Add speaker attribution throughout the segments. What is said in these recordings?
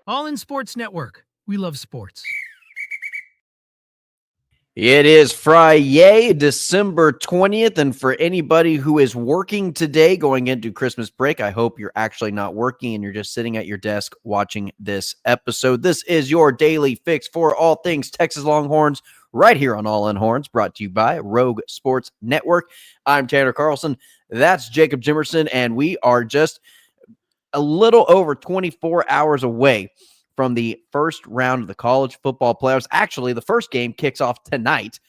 Speaker 1: All in Sports Network. We love sports.
Speaker 2: It is Friday, December 20th, and for anybody who is working today going into Christmas break, I hope you're actually not working and you're just sitting at your desk watching this episode. This is your daily fix for all things Texas Longhorns right here on All In Horns, brought to you by Rogue Sports Network. I'm Tanner Carlson. That's Jacob Jimerson, and we are just a little over 24 hours away from the first round of the college football playoffs. Actually, the first game kicks off tonight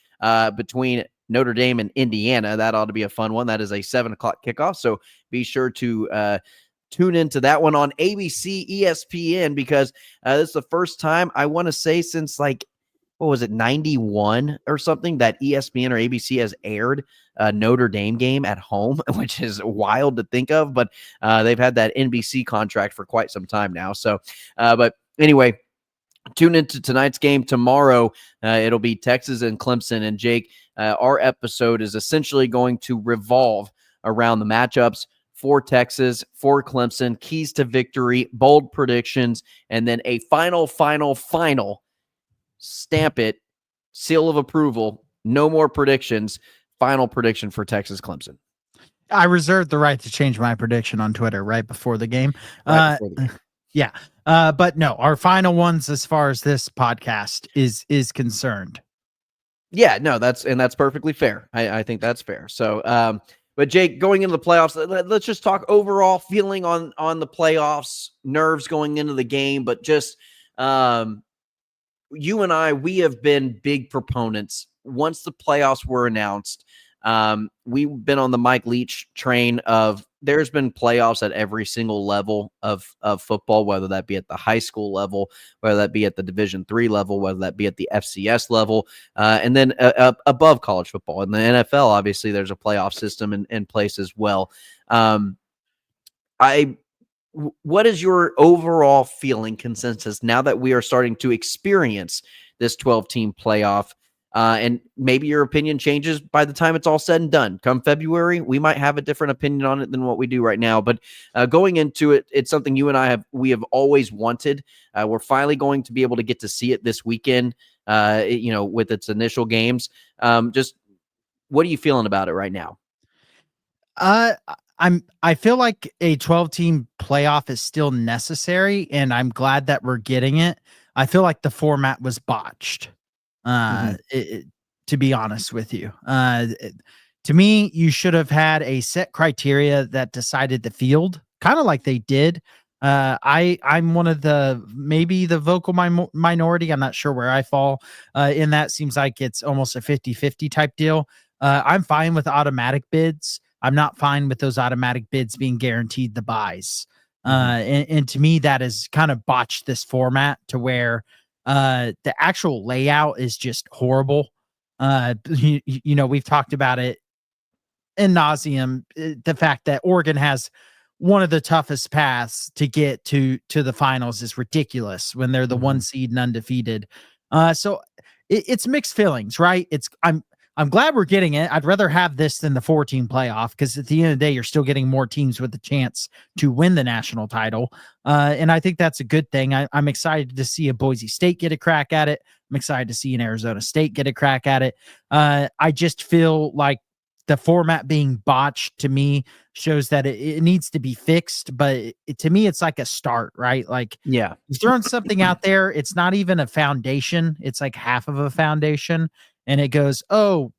Speaker 2: between Notre Dame and Indiana. That ought to be a fun one. That is a 7 o'clock kickoff, so be sure to tune into that one on ABC, ESPN, because this is the first time, I want to say, since like, what was it, 91 or something, that ESPN or ABC has aired a Notre Dame game at home, which is wild to think of, but they've had that NBC contract for quite some time now. So, but anyway, tune into tonight's game. Tomorrow, it'll be Texas and Clemson. And Jake, our episode is essentially going to revolve around the matchups for Texas, for Clemson, keys to victory, bold predictions, and then a final stamp it, seal of approval, no more predictions, final prediction for Texas Clemson.
Speaker 3: I reserved the right to change my prediction on Twitter right before the game. Yeah. But no, our final ones as far as this podcast is concerned.
Speaker 2: Yeah, no, that's perfectly fair. I think that's fair. So, but Jake, going into the playoffs, let's just talk overall feeling on the playoffs, nerves going into the game, but just you and I, we have been big proponents. Once the playoffs were announced, we've been on the Mike Leach train of there's been playoffs at every single level of football, whether that be at the high school level, whether that be at the Division III level, whether that be at the FCS level, and then above college football. In the NFL, obviously, there's a playoff system in place as well. What is your overall feeling consensus now that we are starting to experience this 12-team playoff? And maybe your opinion changes by the time it's all said and done. Come February, we might have a different opinion on it than what we do right now. But going into it, it's something you and I have always wanted. We're finally going to be able to get to see it this weekend, with its initial games. Just what are you feeling about it right now?
Speaker 3: I feel like a 12-team playoff is still necessary, and I'm glad that we're getting it. I feel like the format was botched. To be honest with you, to me, you should have had a set criteria that decided the field, kind of like they did. I'm one of maybe the vocal minority. I'm not sure where I fall in that. Seems like it's almost a 50-50 type deal. I'm fine with automatic bids. I'm not fine with those automatic bids being guaranteed the buys. And to me, that has kind of botched this format to where the actual layout is just horrible. We've talked about it in nauseum. The fact that Oregon has one of the toughest paths to get to the finals is ridiculous when they're the one seed and undefeated. So it's mixed feelings, right? I'm glad we're getting it. I'd rather have this than the 4-team playoff, because at the end of the day, you're still getting more teams with the chance to win the national title. And I think that's a good thing. I'm excited to see a Boise State get a crack at it. I'm excited to see an Arizona State get a crack at it. I just feel like the format being botched, to me, shows that it needs to be fixed. But to me, it's like a start, right? Like,
Speaker 2: yeah,
Speaker 3: you're throwing something out there. It's not even a foundation. It's like half of a foundation. And it goes, oh,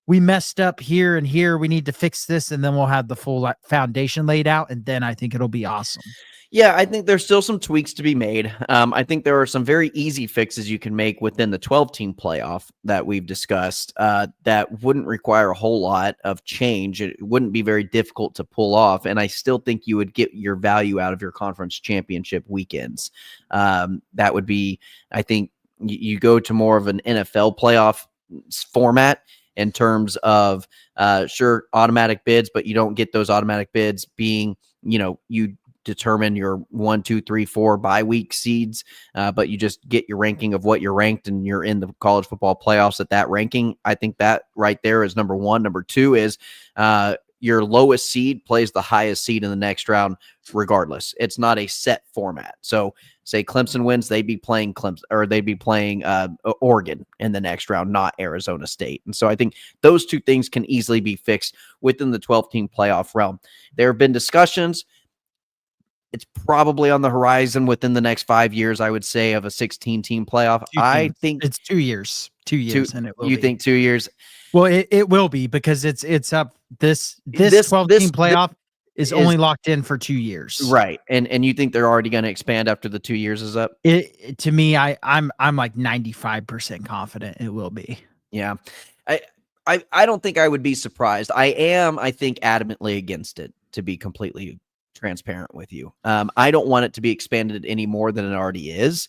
Speaker 3: we messed up here and here. We need to fix this. And then we'll have the full foundation laid out. And then I think it'll be awesome.
Speaker 2: Yeah, I think there's still some tweaks to be made. I think there are some very easy fixes you can make within the 12-team playoff that we've discussed that wouldn't require a whole lot of change. It wouldn't be very difficult to pull off. And I still think you would get your value out of your conference championship weekends. That would be, I think, you go to more of an NFL playoff format in terms of, sure, automatic bids, but you don't get those automatic bids being, you determine your 1, 2, 3, 4 bye week seeds, but you just get your ranking of what you're ranked and you're in the college football playoffs at that ranking. I think that right there is number one. Number two is your lowest seed plays the highest seed in the next round regardless. It's not a set format. So say Clemson wins, they'd be playing Clemson, or they'd be playing Oregon in the next round, not Arizona State. And so I think those two things can easily be fixed within the 12-team playoff realm. There have been discussions. It's probably on the horizon within the next 5 years, I would say, of a 16-team playoff. I think
Speaker 3: it's 2 years. 2 years, and it will
Speaker 2: you
Speaker 3: be.
Speaker 2: think 2 years?
Speaker 3: Well, it will be, because it's up. This 12-team playoff is only locked in for 2 years.
Speaker 2: Right. And you think they're already going to expand after the 2 years is up?
Speaker 3: To me, I'm like 95% confident it will be.
Speaker 2: Yeah. I don't think I would be surprised. I think, adamantly against it, to be completely transparent with you. I don't want it to be expanded any more than it already is.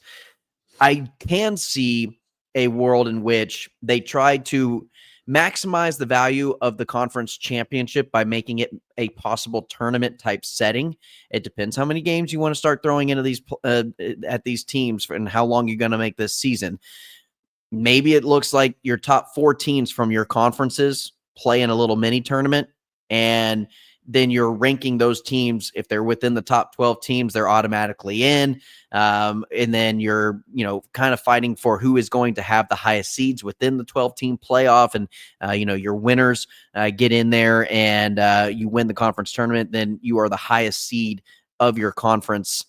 Speaker 2: I can see a world in which they try to maximize the value of the conference championship by making it a possible tournament type setting. It depends how many games you want to start throwing into these at these teams and how long you're going to make this season. Maybe it looks like your top 4 teams from your conferences play in a little mini tournament, and then you're ranking those teams. If they're within the top 12 teams, they're automatically in. And then you're, kind of fighting for who is going to have the highest seeds within the 12-team playoff. And, your winners get in there and you win the conference tournament. Then you are the highest seed of your conference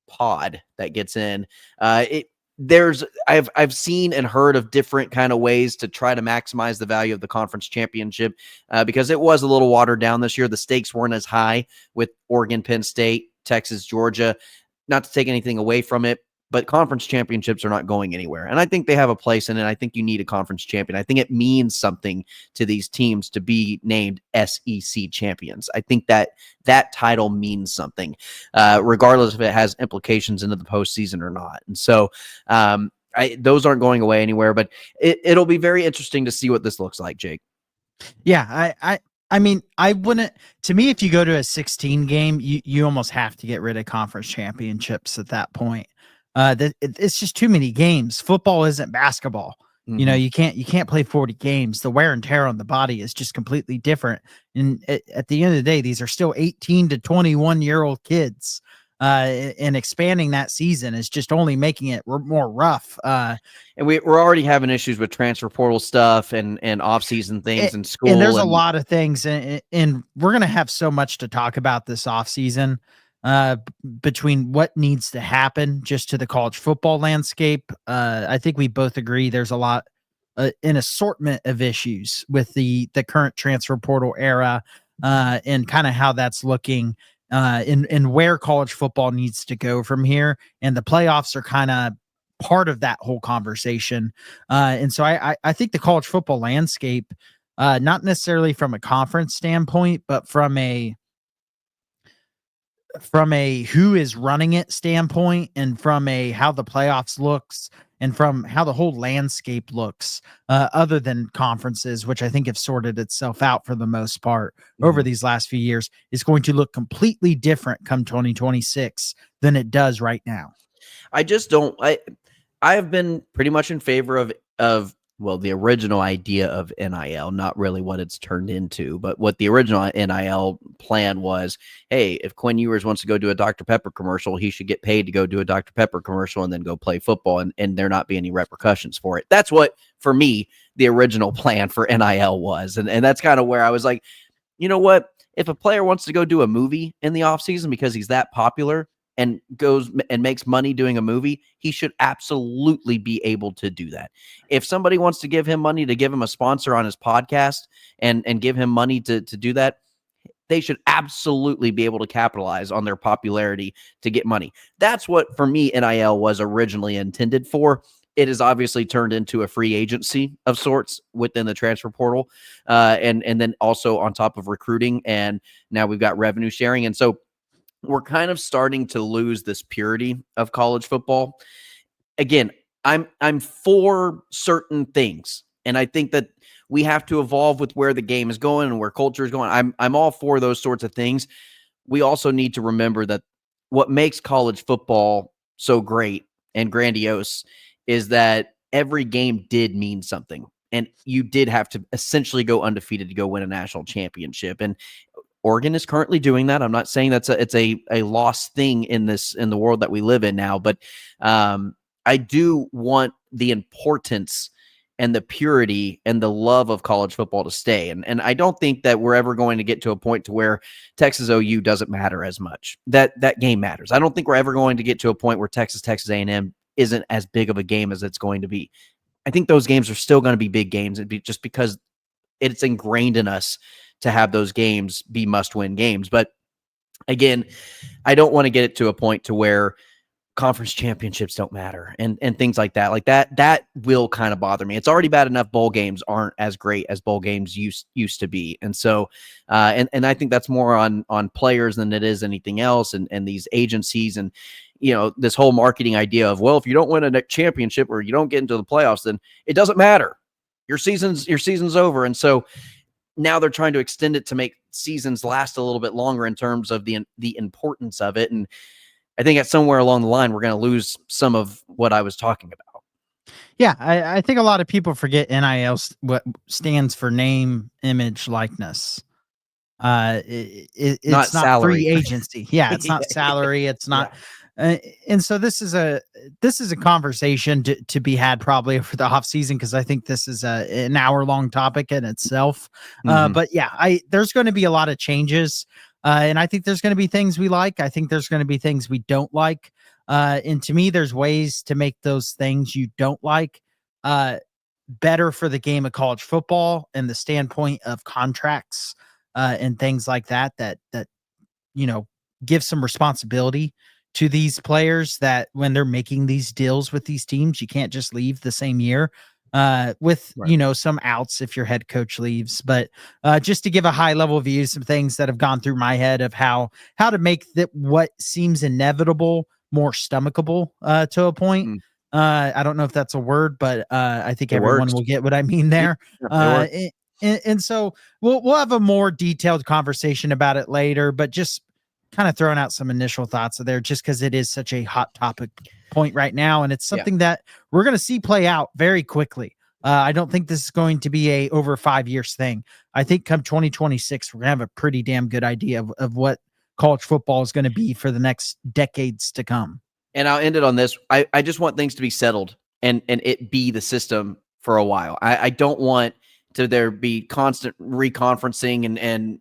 Speaker 2: pod that gets in. I've seen and heard of different kind of ways to try to maximize the value of the conference championship because it was a little watered down this year. The stakes weren't as high with Oregon, Penn State, Texas, Georgia. Not to take anything away from it, but conference championships are not going anywhere. And I think they have a place in it. I think you need a conference champion. I think it means something to these teams to be named SEC champions. I think that title means something, regardless if it has implications into the postseason or not. And so those aren't going away anywhere, but it'll be very interesting to see what this looks like, Jake.
Speaker 3: Yeah, I mean, I wouldn't. To me, if you go to a 16 game, you almost have to get rid of conference championships at that point. It's just too many games. Football isn't basketball.
Speaker 2: Mm-hmm.
Speaker 3: You can't play 40 games. The wear and tear on the body is just completely different. And at the end of the day, these are still 18 to 21-year-old kids. And expanding that season is just only making it more rough.
Speaker 2: And we're already having issues with transfer portal stuff and off-season things in school.
Speaker 3: And there's a lot of things, and we're going to have so much to talk about this offseason between what needs to happen just to the college football landscape. I think we both agree there's a lot, an assortment of issues with the current transfer portal era and kind of how that's looking. In where college football needs to go from here, and the playoffs are kind of part of that whole conversation. And so I think the college football landscape, not necessarily from a conference standpoint, but from a who is running it standpoint, and from a how the playoffs looks, and from how the whole landscape looks, other than conferences, which I think have sorted itself out for the most part over these last few years, is going to look completely different come 2026 than it does right now.
Speaker 2: I just don't. I have been pretty much in favor of the original idea of NIL, not really what it's turned into, but what the original NIL plan was. Hey, if Quinn Ewers wants to go do a Dr. Pepper commercial, he should get paid to go do a Dr. Pepper commercial and then go play football, and there not be any repercussions for it. That's what, for me, the original plan for NIL was. And that's kind of where I was like, you know what? If a player wants to go do a movie in the offseason because he's that popular and goes and makes money doing a movie, he should absolutely be able to do that. If somebody wants to give him money to give him a sponsor on his podcast and give him money to do that, they should absolutely be able to capitalize on their popularity to get money. That's what, for me, NIL was originally intended for. It has obviously turned into a free agency of sorts within the transfer portal, and then also on top of recruiting, and now we've got revenue sharing. And so we're kind of starting to lose this purity of college football. Again, I'm for certain things, and I think that we have to evolve with where the game is going and where culture is going. I'm all for those sorts of things. We also need to remember that what makes college football so great and grandiose is that every game did mean something. and you did have to essentially go undefeated to go win a national championship. And Oregon is currently doing that. I'm not saying it's a lost thing in the world that we live in now, but I do want the importance and the purity and the love of college football to stay. And I don't think that we're ever going to get to a point to where Texas OU doesn't matter as much. That game matters. I don't think we're ever going to get to a point where Texas A&M isn't as big of a game as it's going to be. I think those games are still going to be big games, just because it's ingrained in us to have those games be must-win games. But again, I don't want to get it to a point to where conference championships don't matter and things like that. Like that will kind of bother me. It's already bad enough bowl games aren't as great as bowl games used to be. And so and I think that's more on players than it is anything else, and these agencies and this whole marketing idea of, well, if you don't win a championship or you don't get into the playoffs, then it doesn't matter. Your season's over. And so now they're trying to extend it to make seasons last a little bit longer in terms of the importance of it. And I think at somewhere along the line, we're going to lose some of what I was talking about.
Speaker 3: Yeah, I think a lot of people forget NIL what stands for name, image, likeness. It's not
Speaker 2: salary.
Speaker 3: free agency. Yeah, it's not salary. It's not. And so this is a conversation to be had probably over the off season, because I think this is an hour-long topic in itself. But yeah, there's going to be a lot of changes. And I think there's going to be things we like. I think there's going to be things we don't like. And to me, there's ways to make those things you don't like better for the game of college football and the standpoint of contracts and things like that give some responsibility to these players, that when they're making these deals with these teams, you can't just leave the same year. With some outs if your head coach leaves, but just to give a high level view, some things that have gone through my head of how to make what seems inevitable more stomachable to a point. I don't know if that's a word, but I think everyone will get what I mean there. And so we'll have a more detailed conversation about it later, but just kind of throwing out some initial thoughts there, just because it is such a hot topic point right now, and it's something that we're going to see play out very quickly. I don't think this is going to be a over 5 years thing. I think come 2026, we're going to have a pretty damn good idea of what college football is going to be for the next decades to come.
Speaker 2: And I'll end it on this. I just want things to be settled and it be the system for a while. I don't want there be constant reconferencing and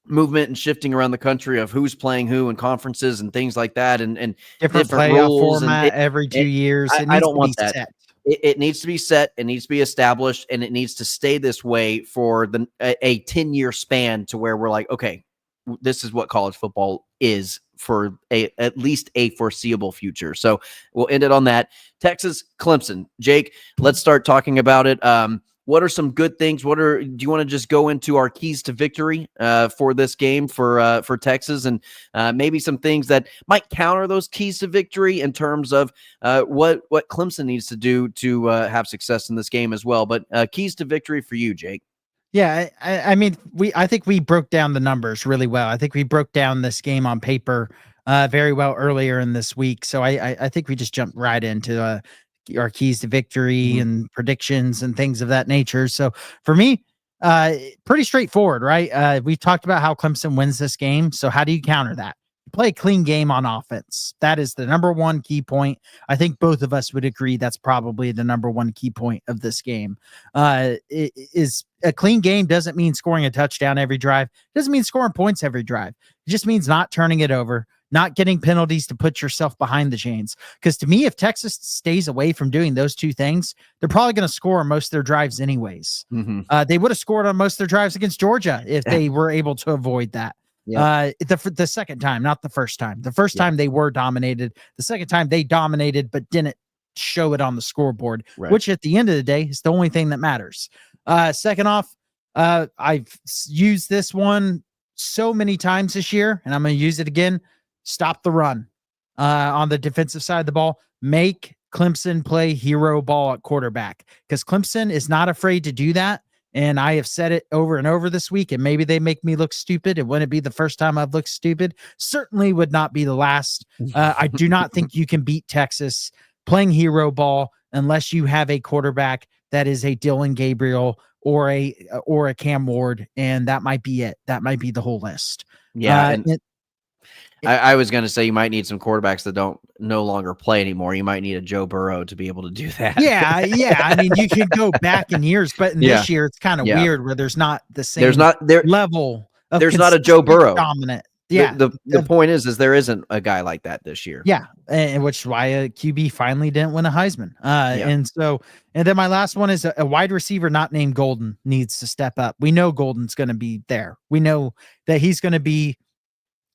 Speaker 2: movement and shifting around the country of who's playing who and conferences and things like that, and
Speaker 3: different playoff format every 2 years.
Speaker 2: I don't want that. It needs to be set. It needs to be established, and it needs to stay this way for a 10-year span, to where we're like, okay, this is what college football is for at least a foreseeable future. So we'll end it on that. Texas, Clemson. Jake, let's start talking about it. What are some good things? Do you want to just go into our keys to victory for this game for Texas, and maybe some things that might counter those keys to victory in terms of what Clemson needs to do to have success in this game as well? But keys to victory for you, Jake.
Speaker 3: Yeah, I mean, I think we broke down the numbers really well. I think we broke down this game on paper very well earlier in this week. So I think we just jumped right into our keys to victory and predictions and things of that nature. So for me, pretty straightforward, right? We've talked about how Clemson wins this game. So how do you counter that? Play a clean game on offense. That is the number one key point. I think both of us would agree that's probably the number one key point of this game. It is a clean game doesn't mean scoring a touchdown every drive. It doesn't mean scoring points every drive. It just means not turning it over, not getting penalties to put yourself behind the chains. Because to me, if Texas stays away from doing those two things, they're probably going to score most of their drives anyways. They would have scored on most of their drives against Georgia if they were able to avoid that. The second time, not the first time. The first time they were dominated. The second time they dominated but didn't show it on the scoreboard, which at the end of the day is the only thing that matters. Second off, I've used this one so many times this year, and I'm going to use it again. Stop the run on the defensive side of the ball. Make Clemson play hero ball at quarterback, because Clemson is not afraid to do that. And I have said it over and over this week, and maybe they make me look stupid. It wouldn't be the first time I've looked stupid. Certainly would not be the last. I do not think you can beat Texas playing hero ball unless you have a quarterback that is a Dylan Gabriel or a Cam Ward, and that might be it. That might be the whole list.
Speaker 2: Yeah,
Speaker 3: Uh,
Speaker 2: and
Speaker 3: it-
Speaker 2: I was going to say you might need some quarterbacks that don't no longer play anymore. You might need a Joe Burrow to be able to do that.
Speaker 3: yeah. I mean, you can go back in years, but in
Speaker 2: Yeah.
Speaker 3: this year, it's kind of
Speaker 2: Yeah.
Speaker 3: weird where there's not the same
Speaker 2: There's not there.
Speaker 3: level of
Speaker 2: There's not a Joe
Speaker 3: consistent
Speaker 2: Burrow.
Speaker 3: dominant. Yeah.
Speaker 2: The point is there isn't a guy like that this year.
Speaker 3: Yeah, and which is why a QB finally didn't win a Heisman.
Speaker 2: Yeah.
Speaker 3: And then my last one is a wide receiver not named Golden needs to step up. We know Golden's going to be there. We know that he's going to be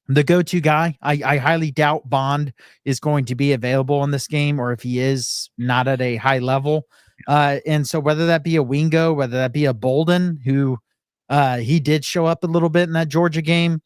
Speaker 3: the go-to guy. I highly doubt Bond is going to be available in this game, or if he is, not at a high level. And so whether that be a Wingo, whether that be a Bolden, who he did show up a little bit in that Georgia game.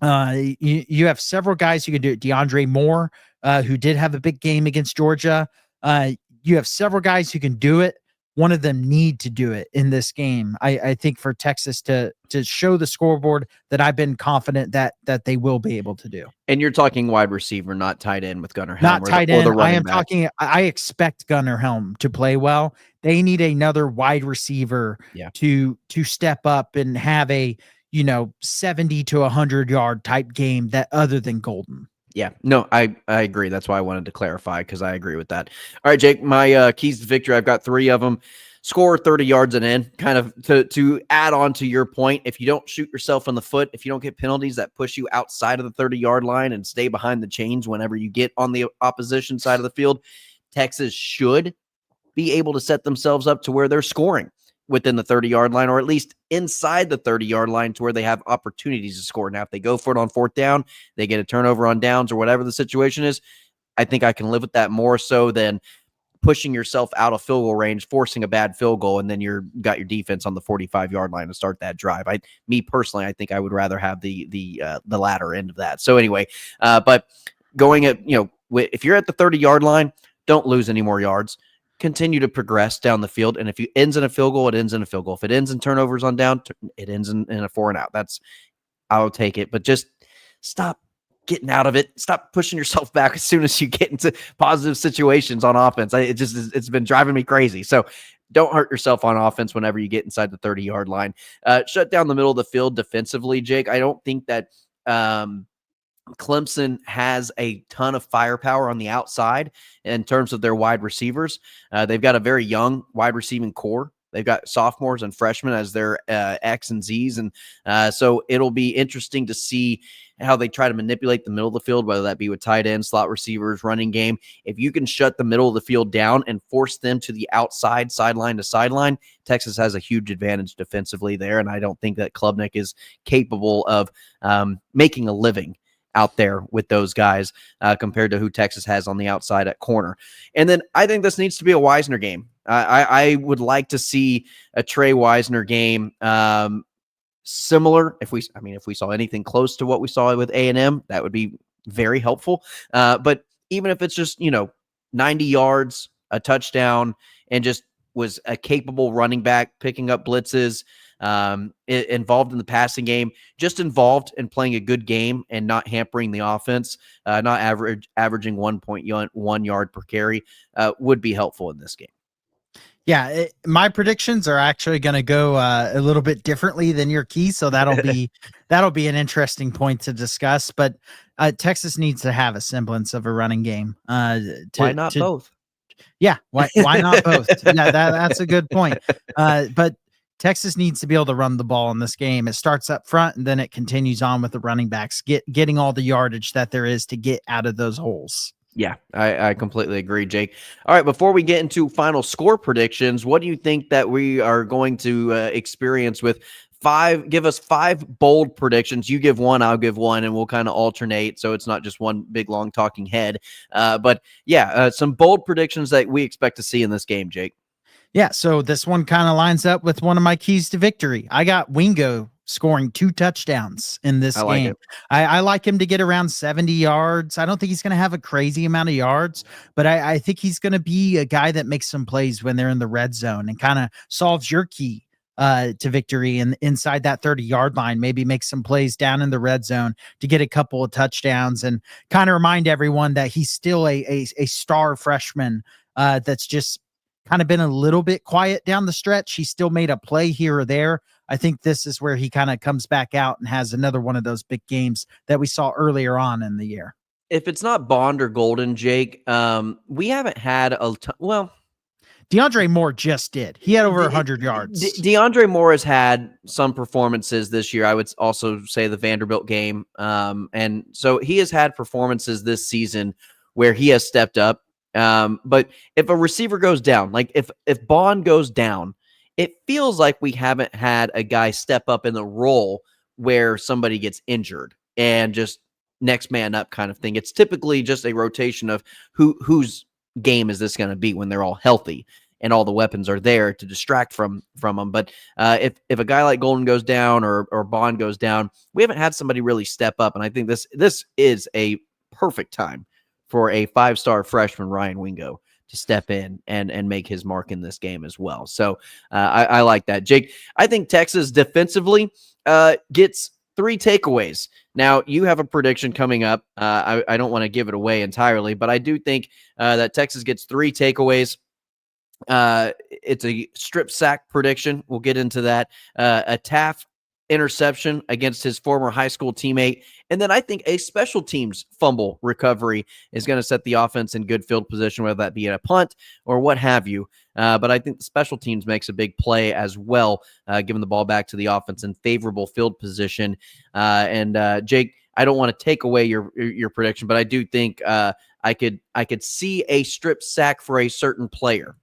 Speaker 3: You have several guys who can do it. DeAndre Moore, who did have a big game against Georgia. You have several guys who can do it. One of them need to do it in this game. I think for Texas to show the scoreboard that I've been confident that they will be able to do.
Speaker 2: And you're talking wide receiver, not tight end with Gunnar Helm.
Speaker 3: Not tight end. I expect Gunnar Helm to play well. They need another wide receiver to step up and have a 70 to 100-yard type game that other than Golden.
Speaker 2: Yeah, no, I agree. That's why I wanted to clarify, because I agree with that. All right, Jake, my keys to victory, I've got 3 of them. Score 30 yards and in. Kind of to add on to your point, if you don't shoot yourself in the foot, if you don't get penalties that push you outside of the 30-yard line and stay behind the chains whenever you get on the opposition side of the field, Texas should be able to set themselves up to where they're scoring within the 30-yard line, or at least inside the 30-yard line to where they have opportunities to score. Now, if they go for it on 4th down, they get a turnover on downs or whatever the situation is, I think I can live with that more so than pushing yourself out of field goal range, forcing a bad field goal, and then got your defense on the 45-yard line to start that drive. Me personally, I think I would rather have the latter end of that. So anyway, but going at, if you're at the 30-yard line, don't lose any more yards. Continue to progress down the field. And if it ends in a field goal, it ends in a field goal. If it ends in turnovers on down, it ends in a 4 and out. I'll take it. But just stop getting out of it. Stop pushing yourself back as soon as you get into positive situations on offense. It's been driving me crazy. So don't hurt yourself on offense whenever you get inside the 30-yard line. Shut down the middle of the field defensively, Jake. I don't think that Clemson has a ton of firepower on the outside in terms of their wide receivers. They've got a very young wide receiving core. They've got sophomores and freshmen as their X and Zs. And so it'll be interesting to see how they try to manipulate the middle of the field, whether that be with tight ends, slot receivers, running game. If you can shut the middle of the field down and force them to the outside, sideline to sideline, Texas has a huge advantage defensively there. And I don't think that Klubnik is capable of making a living out there with those guys compared to who Texas has on the outside at corner. And then I think this needs to be a Wisner game. I would like to see a Trey Wisner game similar. If we saw anything close to what we saw with A&M, that would be very helpful. But even if it's just, 90 yards, a touchdown, and just was a capable running back, picking up blitzes, involved in the passing game, just involved in playing a good game and not hampering the offense, not averaging 1.1 yard per carry, would be helpful in this game.
Speaker 3: Yeah, my predictions are actually going to go a little bit differently than your key, so that'll be an interesting point to discuss. But Texas needs to have a semblance of a running game.
Speaker 2: Why not both?
Speaker 3: Yeah, why not both? Yeah, that's a good point. But Texas needs to be able to run the ball in this game. It starts up front, and then it continues on with the running backs, getting all the yardage that there is to get out of those holes.
Speaker 2: Yeah, I completely agree, Jake. All right, before we get into final score predictions, what do you think that we are going to experience with give us 5 bold predictions. You give one, I'll give one, and we'll kind of alternate so it's not just one big, long talking head. But yeah, some bold predictions that we expect to see in this game, Jake.
Speaker 3: Yeah, so this one kind of lines up with one of my keys to victory. I got Wingo scoring 2 touchdowns in this game. I like him to get around 70 yards. I don't think he's going to have a crazy amount of yards, but I think he's going to be a guy that makes some plays when they're in the red zone and kind of solves your key to victory and inside that 30-yard line, maybe make some plays down in the red zone to get a couple of touchdowns and kind of remind everyone that he's still a star freshman that's just kind of been a little bit quiet down the stretch. He still made a play here or there. I think this is where he kind of comes back out and has another one of those big games that we saw earlier on in the year.
Speaker 2: If it's not Bond or Golden, Jake, we haven't had well,
Speaker 3: DeAndre Moore just did. He had over 100 yards.
Speaker 2: DeAndre Moore has had some performances this year. I would also say the Vanderbilt game. And so he has had performances this season where he has stepped up. But if a receiver goes down, like if Bond goes down, it feels like we haven't had a guy step up in the role where somebody gets injured and just next man up kind of thing. It's typically just a rotation of whose game is this going to be when they're all healthy and all the weapons are there to distract from them. But if a guy like Golden goes down or Bond goes down, we haven't had somebody really step up. And I think this is a perfect time for a 5-star freshman, Ryan Wingo, to step in and make his mark in this game as well. So I like that. Jake, I think Texas defensively gets 3 takeaways. Now, you have a prediction coming up. I don't want to give it away entirely, but I do think that Texas gets 3 takeaways. It's a strip sack prediction. We'll get into that. A Taft interception against his former high school teammate. And then I think a special teams fumble recovery is going to set the offense in good field position, whether that be a punt or what have you. But I think the special teams makes a big play as well, giving the ball back to the offense in favorable field position. Jake, I don't want to take away your prediction, but I do think I could see a strip sack for a certain player.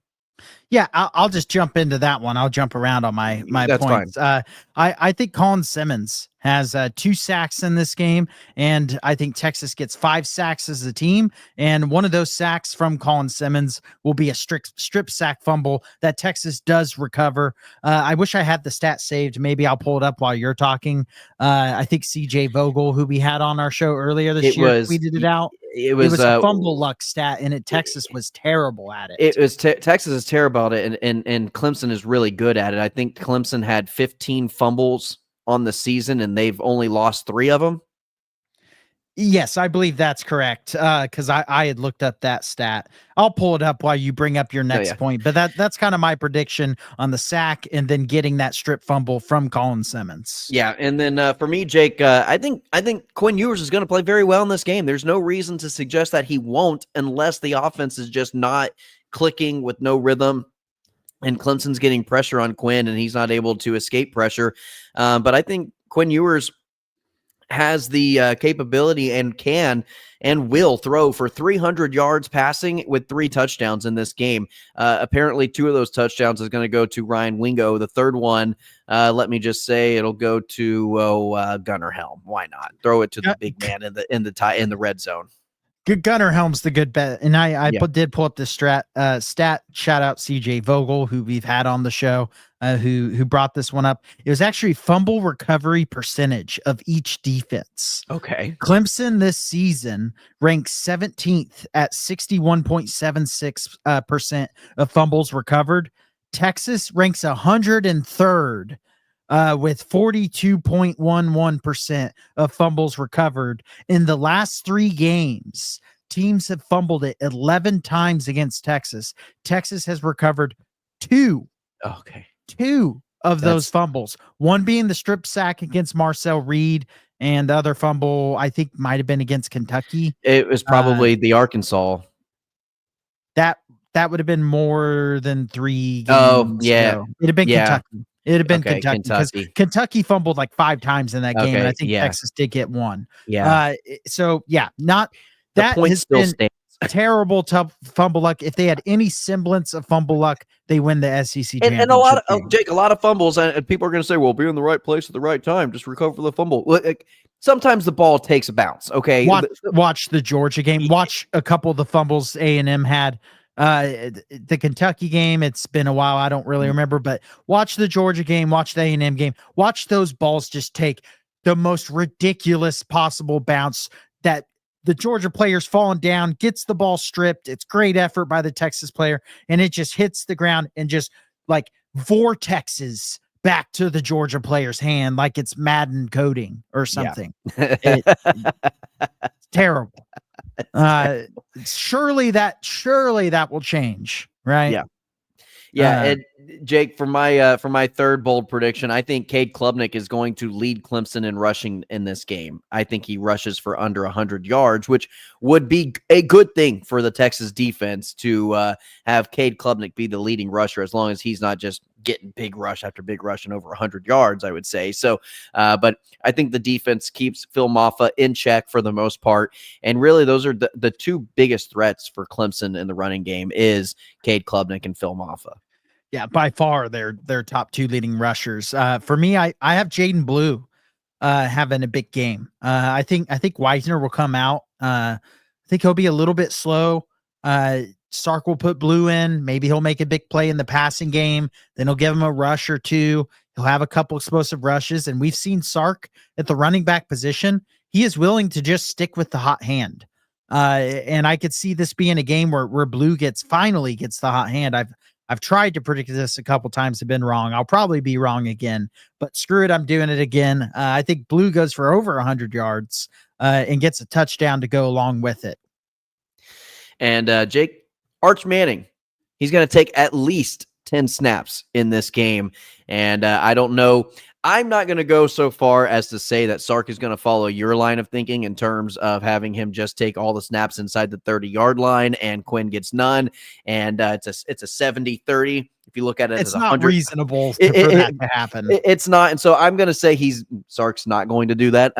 Speaker 3: Yeah, I'll just jump into that one. I'll jump around on my
Speaker 2: That's
Speaker 3: points. I think Colin Simmons has 2 sacks in this game, and I think Texas gets 5 sacks as a team. And one of those sacks from Colin Simmons will be a strip sack fumble that Texas does recover. I wish I had the stat saved. Maybe I'll pull it up while you're talking. I think CJ Vogel, who we had on our show earlier this year, tweeted it out. It was a fumble luck stat, and Texas was terrible at it.
Speaker 2: It was Texas is terrible at it, and Clemson is really good at it. I think Clemson had 15 fumbles on the season, and they've only lost 3 of them.
Speaker 3: Yes, I believe that's correct. Because I had looked up that stat. I'll pull it up while you bring up your next point. But that's kind of my prediction on the sack and then getting that strip fumble from Colin Simmons.
Speaker 2: Yeah, and then for me, Jake, I think Quinn Ewers is going to play very well in this game. There's no reason to suggest that he won't, unless the offense is just not clicking with no rhythm. And Clemson's getting pressure on Quinn, and he's not able to escape pressure. But I think Quinn Ewers has the capability and can and will throw for 300 yards passing with 3 touchdowns in this game. Apparently 2 of those touchdowns is going to go to Ryan Wingo. The third one, let me just say, it'll go to Gunnar Helm. Why not throw it to the big man in the red zone?
Speaker 3: Gunnar Helm's the good bet. And I did pull up the stat. Shout out CJ Vogel, who we've had on the show, who brought this one up. It was actually fumble recovery percentage of each defense.
Speaker 2: Okay.
Speaker 3: Clemson this season ranks 17th at 61.76% of fumbles recovered. Texas ranks 103rd with 42.11% of fumbles recovered. In the last 3 games, teams have fumbled it 11 times against Texas. Texas has recovered 2.
Speaker 2: Okay.
Speaker 3: 2 of those fumbles. One being the strip sack against Marcel Reed, and the other fumble, I think, might have been against Kentucky.
Speaker 2: It was probably the Arkansas.
Speaker 3: That would have been more than 3 games.
Speaker 2: Oh, yeah.
Speaker 3: Ago. It'd have been Kentucky. It'd have been Kentucky, because Kentucky fumbled like 5 times in that game, and I think Texas did get 1.
Speaker 2: Yeah.
Speaker 3: Not that
Speaker 2: point
Speaker 3: has
Speaker 2: still
Speaker 3: been
Speaker 2: stands.
Speaker 3: terrible tough fumble luck. If they had any semblance of fumble luck, they win the SEC championship.
Speaker 2: And a lot of Jake, a lot of fumbles, and people are going to say, "Well, be in the right place at the right time, just recover the fumble." Sometimes the ball takes a bounce. Okay,
Speaker 3: watch the Georgia game. Watch a couple of the fumbles A&M had. The Kentucky game, it's been a while, I don't really remember, but watch the Georgia game, watch the A&M game, watch those balls just take the most ridiculous possible bounce, that the Georgia player's falling down, gets the ball stripped. It's great effort by the Texas player, and it just hits the ground and just like vortexes back to the Georgia player's hand like it's Madden coding or something. It's terrible. Surely that will change, right?
Speaker 2: Yeah. Yeah, and Jake, for my third bold prediction, I think Cade Klubnik is going to lead Clemson in rushing in this game. I think he rushes for under 100 yards, which would be a good thing for the Texas defense to have Cade Klubnik be the leading rusher, as long as he's not just getting big rush after big rush and over 100 yards, I would say. So, but I think the defense keeps Phil Maffa in check for the most part. And really, those are the two biggest threats for Clemson in the running game is Cade Klubnik and Phil Maffa.
Speaker 3: Yeah, by far their top two leading rushers. For me, I have Jaden Blue having a big game. I think Weisner will come out. I think he'll be a little bit slow. Sark will put Blue in. Maybe he'll make a big play in the passing game. Then he'll give him a rush or two. He'll have a couple explosive rushes. And we've seen Sark at the running back position. He is willing to just stick with the hot hand. And I could see this being a game where Blue finally gets the hot hand. I've tried to predict this a couple times, have been wrong. I'll probably be wrong again, but screw it. I'm doing it again. I think Blue goes for over 100 yards and gets a touchdown to go along with it.
Speaker 2: And Jake, Arch Manning, he's going to take at least 10 snaps in this game. And I don't know. I'm not going to go so far as to say that Sark is going to follow your line of thinking in terms of having him just take all the snaps inside the 30-yard line and Quinn gets none. And it's a 70-30. If you look at it,
Speaker 3: it's not reasonable for that to happen.
Speaker 2: It's not. And so I'm going to say Sark's not going to do that.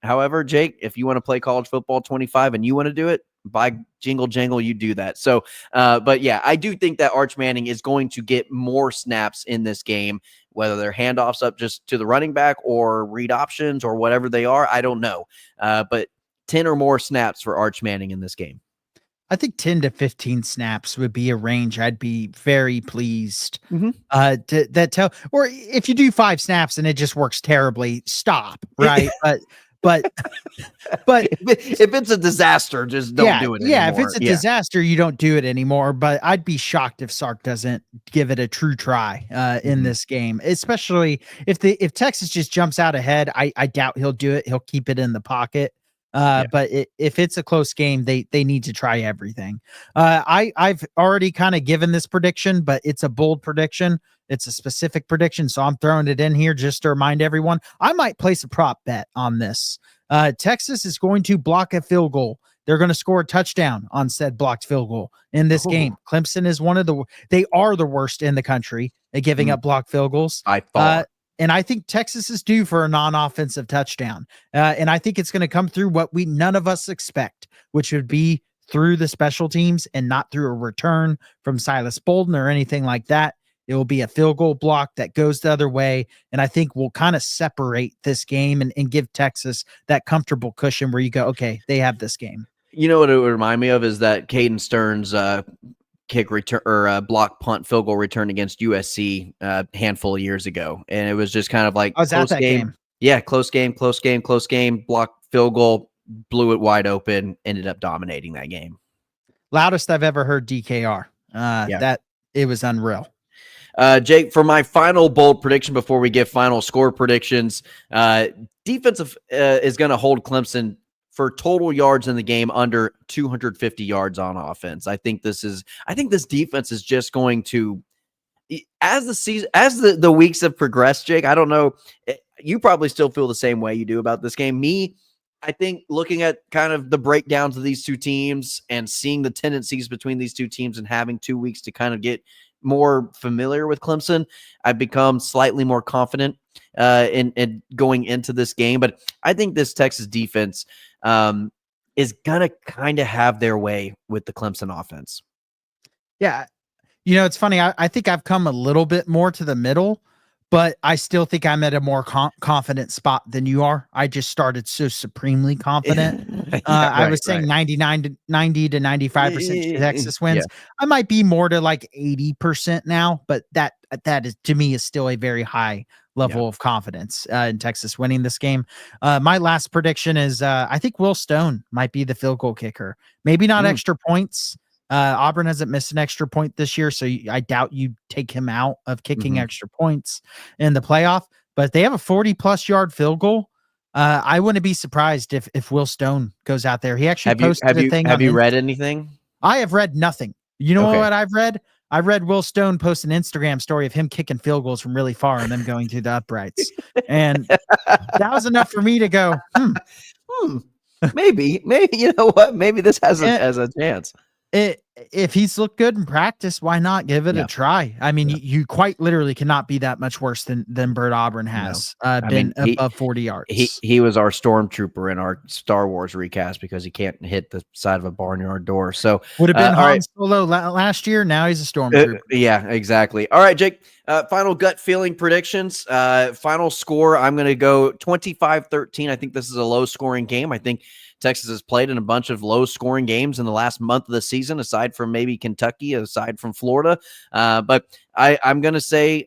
Speaker 2: However, Jake, if you want to play college football 25 and you want to do it, by jingle jangle, you do that. So, but yeah, I do think that Arch Manning is going to get more snaps in this game, whether they're handoffs up just to the running back or read options or whatever they are. I don't know. But 10 or more snaps for Arch Manning in this game.
Speaker 3: I think 10 to 15 snaps would be a range I'd be very pleased or if you do 5 snaps and it just works terribly, stop, right? But
Speaker 2: if it's a disaster, just don't do it anymore.
Speaker 3: Yeah, if it's a disaster, you don't do it anymore. But I'd be shocked if Sark doesn't give it a true try in this game, especially if Texas just jumps out ahead. I doubt he'll do it. He'll keep it in the pocket. But if it's a close game, they need to try everything. I've already kind of given this prediction, but it's a bold prediction. It's a specific prediction, so I'm throwing it in here just to remind everyone. I might place a prop bet on this. Texas is going to block a field goal. They're going to score a touchdown on said blocked field goal in this game. Clemson is they are the worst in the country at giving up blocked field goals.
Speaker 2: I thought.
Speaker 3: And I think Texas is due for a non-offensive touchdown. And I think it's going to come through what none of us expect, which would be through the special teams and not through a return from Silas Bolden or anything like that. It will be a field goal block that goes the other way. And I think we'll kind of separate this game and give Texas that comfortable cushion where you go, okay, they have this game.
Speaker 2: You know what it would remind me of is that Caden Stern's kick return or block punt field goal return against USC a handful of years ago. And it was just kind of like
Speaker 3: close game.
Speaker 2: Yeah, close game, block field goal, blew it wide open, ended up dominating that game.
Speaker 3: Loudest I've ever heard DKR. That it was unreal.
Speaker 2: Jake, for my final bold prediction before we get final score predictions, defensive is going to hold Clemson for total yards in the game under 250 yards on offense. I think this defense is just going to, as the weeks have progressed, Jake, I don't know, you probably still feel the same way you do about this game. I think looking at kind of the breakdowns of these two teams and seeing the tendencies between these two teams and having 2 weeks to kind of get more familiar with Clemson, I've become slightly more confident in going into this game. But I think this Texas defense is going to kind of have their way with the Clemson offense.
Speaker 3: Yeah. It's funny. I think I've come a little bit more to the middle, but I still think I'm at a more confident spot than you are. I just started so supremely confident. I was saying 90 to 95% Texas wins.
Speaker 2: Yeah.
Speaker 3: I might be more to like 80% now, but that is, to me, is still a very high level of confidence in Texas winning this game. My last prediction is I think Will Stone might be the field goal kicker. Maybe not extra points. Auburn hasn't missed an extra point this year, so I doubt you take him out of kicking extra points in the playoff. But they have a 40-plus yard field goal. I wouldn't be surprised if Will Stone goes out there. He actually posted a thing.
Speaker 2: Have you read anything?
Speaker 3: I have read nothing. You know what I've read? I read Will Stone post an Instagram story of him kicking field goals from really far and them going through the uprights. And that was enough for me to go,
Speaker 2: maybe, you know what? Maybe this has a chance.
Speaker 3: If he's looked good in practice, why not give it
Speaker 2: Yeah.
Speaker 3: a try? I mean,
Speaker 2: Yeah.
Speaker 3: you quite literally cannot be that much worse than Bert Auburn has been above 40 yards.
Speaker 2: He was our stormtrooper in our Star Wars recast because he can't hit the side of a barnyard door. So
Speaker 3: Would have been
Speaker 2: all
Speaker 3: Han
Speaker 2: right.
Speaker 3: Solo last year. Now he's a stormtrooper.
Speaker 2: Yeah, exactly. All right, Jake. Final gut feeling predictions. Final score. I'm going to go 25-13. I think this is a low scoring game. I think Texas has played in a bunch of low scoring games in the last month of the season, aside from maybe Kentucky, aside from Florida. But I'm going to say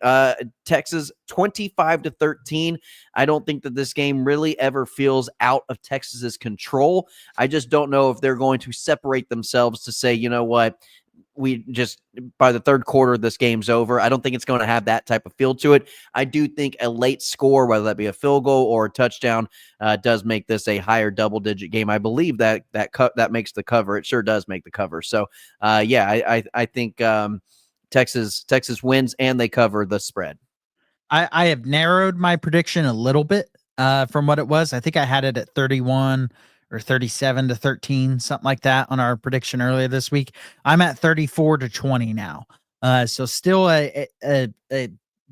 Speaker 2: Texas 25-13. I don't think that this game really ever feels out of Texas's control. I just don't know if they're going to separate themselves to say, you know what, we just by the third quarter, this game's over. I don't think it's going to have that type of feel to it. I do think a late score, whether that be a field goal or a touchdown, does make this a higher double-digit game. I believe that makes the cover. It sure does make the cover. So, I think Texas wins and they cover the spread.
Speaker 3: I have narrowed my prediction a little bit from what it was. I think I had it at 31 or 37-13, something like that on our prediction earlier this week. I'm at 34-20 now. So still a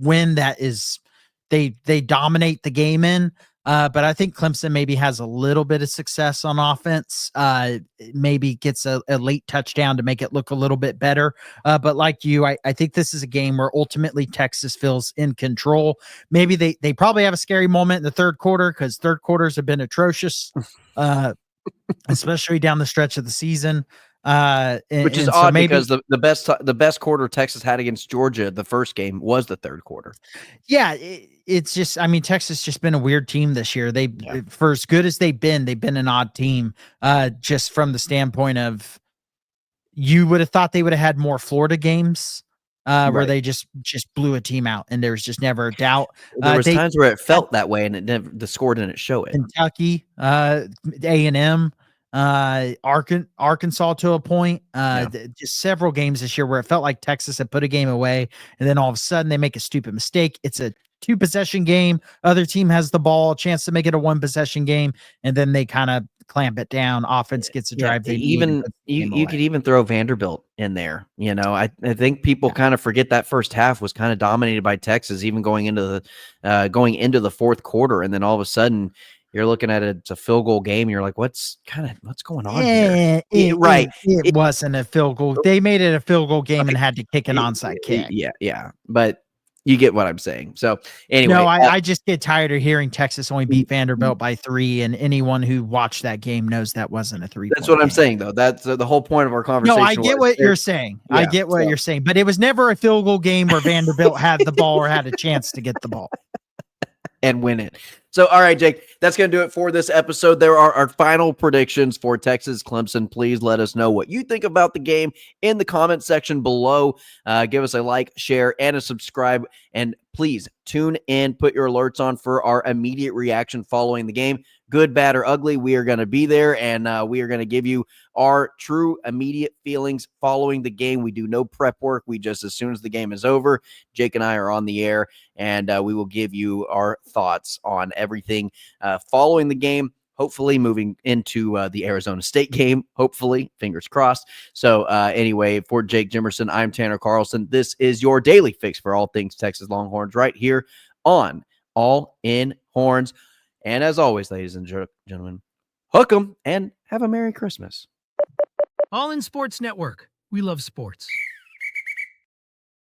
Speaker 3: win that is they dominate the game in. But I think Clemson maybe has a little bit of success on offense. Maybe gets a late touchdown to make it look a little bit better. But like you, I think this is a game where ultimately Texas feels in control. Maybe they probably have a scary moment in the third quarter because third quarters have been atrocious, especially down the stretch of the season.
Speaker 2: Which is odd because the best quarter Texas had against Georgia, the first game, was the third quarter.
Speaker 3: Yeah, it's just, I mean, Texas just been a weird team this year. For as good as they've been an odd team. Just from the standpoint of, you would have thought they would have had more Florida games, where they just blew a team out, and there was just never a doubt.
Speaker 2: There was times where it felt that way, and the score didn't show it.
Speaker 3: Kentucky, A&M, Arkansas to a point, just several games this year where it felt like Texas had put a game away, and then all of a sudden they make a stupid mistake. It's a 2-possession game. Other team has the ball, chance to make it a 1-possession game, and then they kind of clamp it down. Offense gets a drive.
Speaker 2: You could even throw Vanderbilt in there. You know, I think people kind of forget that first half was kind of dominated by Texas, even going into the fourth quarter, and then all of a sudden you're looking at it's a field goal game. And you're like, what's going on here?
Speaker 3: It wasn't a field goal. They made it a field goal game and had to kick an onside kick.
Speaker 2: Yeah. But you get what I'm saying. So anyway,
Speaker 3: no, I just get tired of hearing Texas only beat Vanderbilt by 3, and anyone who watched that game knows that wasn't a 3.
Speaker 2: That's what I'm saying, though. That's the whole point of our conversation.
Speaker 3: No, I get what you're saying. I get what you're saying, but it was never a field goal game where Vanderbilt had the ball or had a chance to get the ball
Speaker 2: and win it. So, all right, Jake, that's going to do it for this episode. There are our final predictions for Texas Clemson. Please let us know what you think about the game in the comment section below. Give us a like, share, and a subscribe. And please tune in, put your alerts on for our immediate reaction following the game. Good, bad, or ugly, we are going to be there, and we are going to give you our true immediate feelings following the game. We do no prep work. We just, as soon as the game is over, Jake and I are on the air, and we will give you our thoughts on everything following the game, hopefully moving into the Arizona State game, hopefully, fingers crossed. So anyway, for Jake Jimerson, I'm Tanner Carlson. This is your daily fix for all things Texas Longhorns right here on All In Horns. And as always, ladies and gentlemen, hook 'em and have a Merry Christmas.
Speaker 1: All in Sports Network. We love sports.